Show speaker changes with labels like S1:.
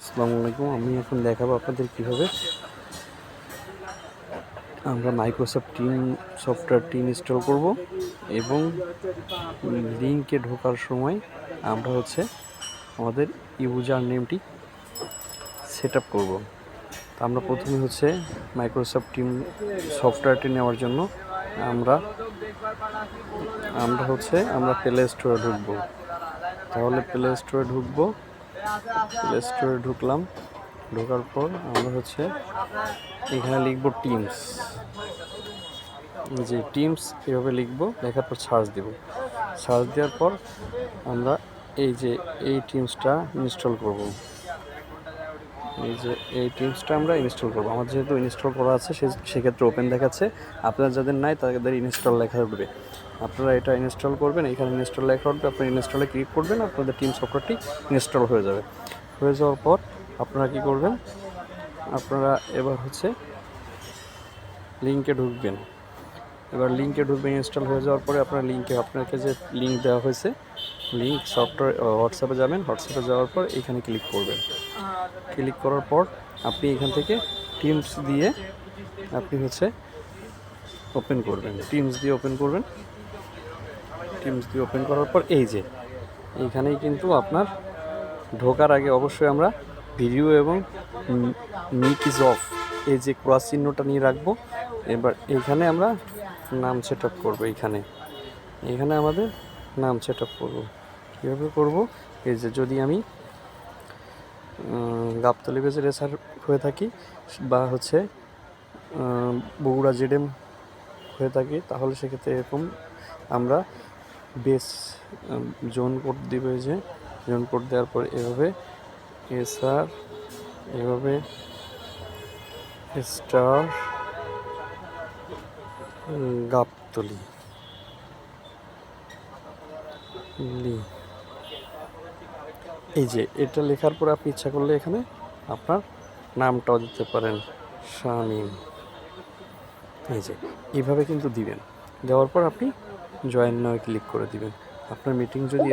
S1: আসসালামু আলাইকুম। আমি এখন দেখাবো আপনাদের কীভাবে আমরা মাইক্রোসফট টিম সফটওয়্যারটি ইনস্টল করব এবং লিঙ্কে ঢোকার সময় আমরা আমাদের ইউজার নেমটি সেট আপ করবো। আমরা প্রথমে মাইক্রোসফট টিম সফটওয়্যারটি নেওয়ার জন্য আমরা প্লে স্টোরে ঢুকবো। তাহলে প্লে স্টোরে ঢুকলাম। ঢোকার পর আমরা এখানে লিখব টিমস, এভাবে লিখবো। লেখার পর সার্চ দেব। সার্চ দেওয়ার পর আমরা এই টিমসটা ইনস্টল করব। আমরা ইনস্টল করবো। আমার যেহেতু ইনস্টল করা আছে সেক্ষেত্রে ওপেন দেখাচ্ছে। আপনারা যাদের নাই তাদের ইনস্টল লেখা উঠবে। আপনারা এটা ইনস্টল করবেন। এখানে ইনস্টল লেখা উঠবে, আপনারা ইনস্টলে ক্লিক করবেন, আপনাদের টিম সফটওয়্যারটি ইনস্টল হয়ে যাবে। হয়ে যাওয়ার পর আপনারা কি করবেন, আপনারা এবার লিঙ্কে ঢুকবেন। ইনস্টল হয়ে যাওয়ার পরে আপনাকে যে লিঙ্ক দেওয়া হয়েছে, লিঙ্ক সফটওয়্যার হোয়াটসঅ্যাপে যাবেন। হোয়াটসঅ্যাপে যাওয়ার পর এখানে ক্লিক করবেন। ক্লিক করার পর আপনি এখান থেকে টিমস দিয়ে আপনি ওপেন করবেন। টিমস দিয়ে ওপেন করার পর এইখানেই কিন্তু আপনার ঢোকার আগে অবশ্যই আমরা ভিডিও এবং মিট ইজ অফ এই যে ক্রস চিহ্নটা নিয়ে রাখবো। এবার এইখানে আমরা নাম সেট আপ করবো। এখানে আমাদের নাম সেট আপ করবো। কীভাবে করবো, যদি আমি গাবতলী বেজে রেসার হয়ে থাকি বা বগুড়া জেডএম হয়ে থাকি, তাহলে সেক্ষেত্রে এরকম আমরা বেস জোন কোড দিবে। জোন কোড দেওয়ার পর এভাবে এসআর, এভাবে স্টার গাবতলী এটা লেখার পর আপনি ইচ্ছা করলে এখানে আপনার নামটাও দিতে পারেন, শামীম। এইভাবে কিন্তু দিবেন। দেওয়ার পর আপনি জয়েন নাও ক্লিক করে দিবেন। আপনার মিটিং যদি